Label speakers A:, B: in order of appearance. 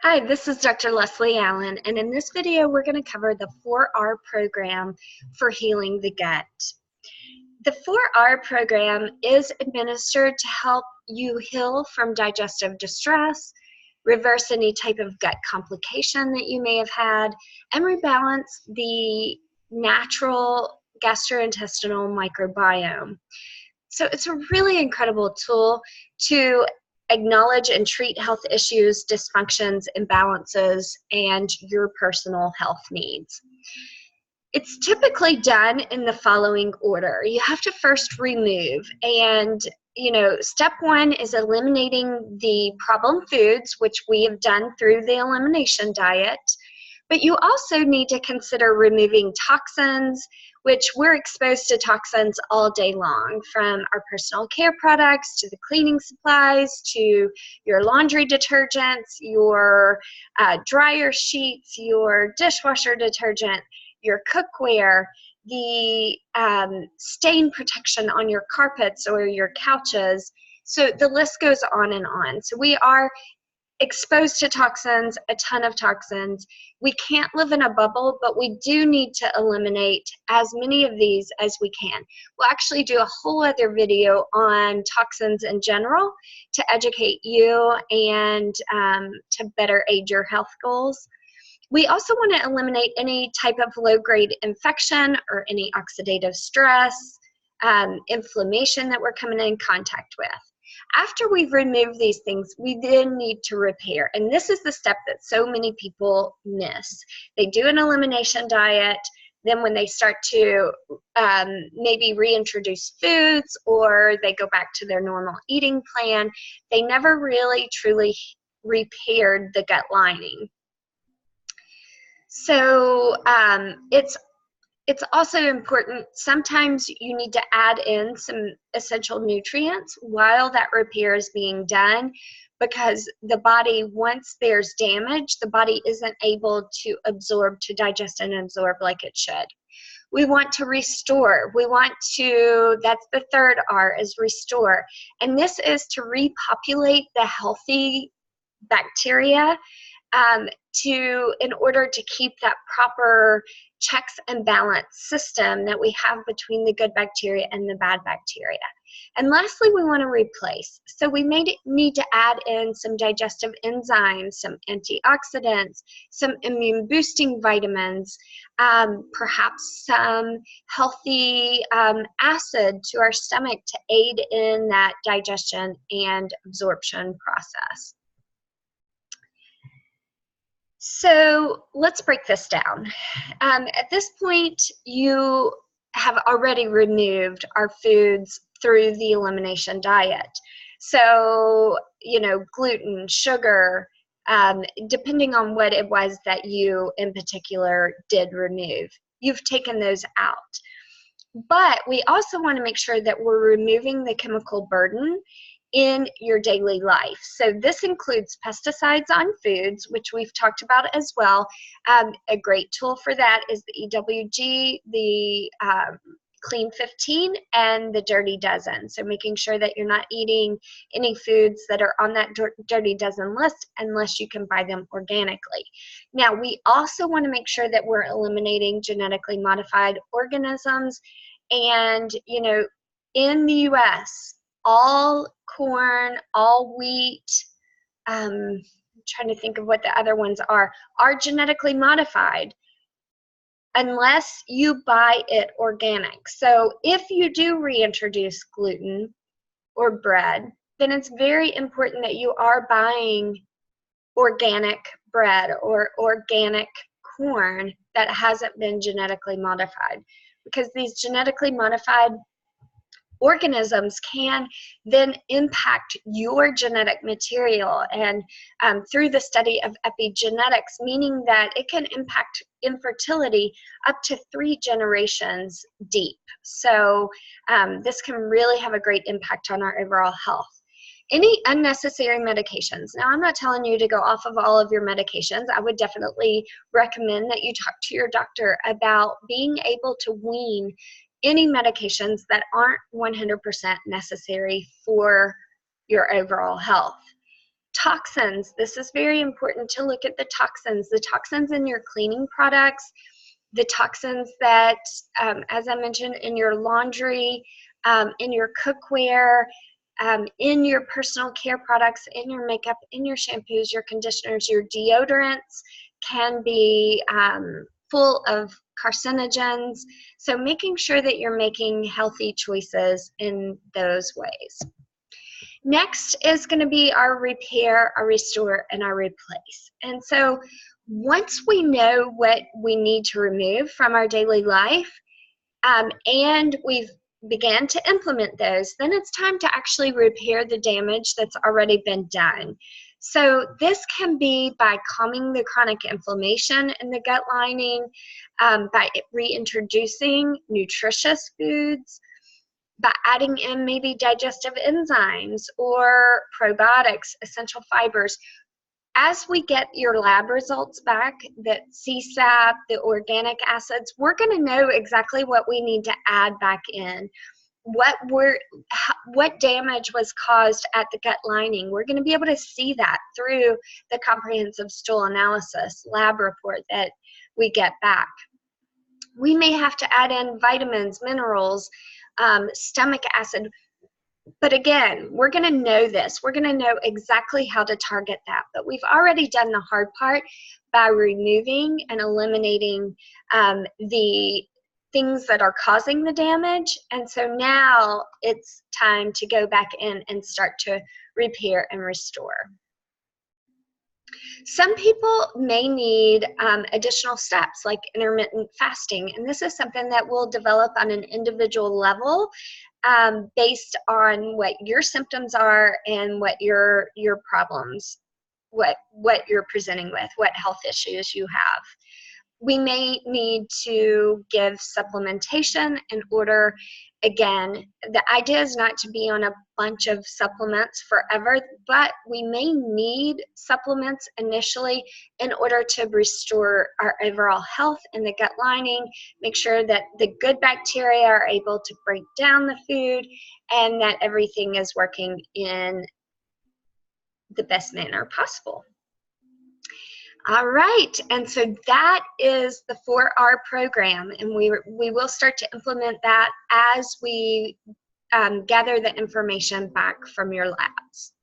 A: Hi, this is Dr. Leslie Allen, and in this video, we're going to cover the 4R program for healing the gut. The 4R program is administered to help you heal from digestive distress, reverse any type of gut complication that you may have had, and rebalance the natural gastrointestinal microbiome. So it's a really incredible tool to acknowledge and treat health issues, dysfunctions, imbalances, and your personal health needs. It's typically done in the following order. You have to first remove, and step one is eliminating the problem foods, which we have done through the elimination diet. But you also need to consider removing toxins, which we're exposed to toxins all day long, from our personal care products to the cleaning supplies to your laundry detergents, your dryer sheets, your dishwasher detergent, your cookware, the stain protection on your carpets or your couches. So the list goes on and on. So we are exposed to toxins, a ton of toxins. We can't live in a bubble, but we do need to eliminate as many of these as we can. We'll actually do a whole other video on toxins in general to educate you and to better aid your health goals. We also want to eliminate any type of low-grade infection or any oxidative stress, inflammation that we're coming in contact with. After we've removed these things, we then need to repair. And this is the step that so many people miss. They do an elimination diet. Then when they start to maybe reintroduce foods or they go back to their normal eating plan, they never really truly repaired the gut lining. So it's also important, sometimes you need to add in some essential nutrients while that repair is being done, because the body, once there's damage, the body isn't able to absorb, to digest and absorb like it should. We want to restore. We want to, that's the third R, is restore. And this is to repopulate the healthy bacteria in order to keep that proper checks and balance system that we have between the good bacteria and the bad bacteria. And lastly, we want to replace. So we may need to add in some digestive enzymes, some antioxidants, some immune boosting vitamins, perhaps some healthy acid to our stomach to aid in that digestion and absorption process. So let's break this down. At this point, you have already removed our foods through the elimination diet. So, gluten, sugar, depending on what it was that you in particular did remove, you've taken those out. But we also want to make sure that we're removing the chemical burden in your daily life. So this includes pesticides on foods, which we've talked about as well. A great tool for that is the EWG, the Clean 15, and the Dirty Dozen. So making sure that you're not eating any foods that are on that Dirty Dozen list unless you can buy them organically. Now, we also want to make sure that we're eliminating genetically modified organisms. And, in the US, all corn, all wheat, I'm trying to think of what the other ones are genetically modified unless you buy it organic. So if you do reintroduce gluten or bread, then it's very important that you are buying organic bread or organic corn that hasn't been genetically modified, because these genetically modified organisms can then impact your genetic material, and through the study of epigenetics, meaning that it can impact infertility up to 3 generations deep. So this can really have a great impact on our overall health. Any unnecessary medications. Now, I'm not telling you to go off of all of your medications. I would definitely recommend that you talk to your doctor about being able to wean any medications that aren't 100% necessary for your overall health. Toxins. This is very important to look at the toxins in your cleaning products, the toxins that, as I mentioned, in your laundry, in your cookware, in your personal care products, in your makeup, in your shampoos, your conditioners, your deodorants can be full of carcinogens. So making sure that you're making healthy choices in those ways. Next is going to be our repair, our restore, and our replace. And so once we know what we need to remove from our daily life, and we've began to implement those, then it's time to actually repair the damage that's already been done. So this can be by calming the chronic inflammation in the gut lining, by reintroducing nutritious foods, by adding in maybe digestive enzymes or probiotics, essential fibers. As we get your lab results back, that CSAP, the organic acids, we're going to know exactly what we need to add back in. What damage was caused at the gut lining. We're going to be able to see that through the comprehensive stool analysis lab report that we get back. We may have to add in vitamins, minerals, stomach acid. But again, we're going to know this. We're going to know exactly how to target that. But we've already done the hard part by removing and eliminating the things that are causing the damage. And so now it's time to go back in and start to repair and restore. Some people may need additional steps like intermittent fasting, and this is something that we'll develop on an individual level based on what your symptoms are and what your problems, what you're presenting with, what health issues you have. We may need to give supplementation in order, again, the idea is not to be on a bunch of supplements forever, but we may need supplements initially in order to restore our overall health in the gut lining, make sure that the good bacteria are able to break down the food, and that everything is working in the best manner possible. All right, and so that is the 4R program, and we will start to implement that as we gather the information back from your labs.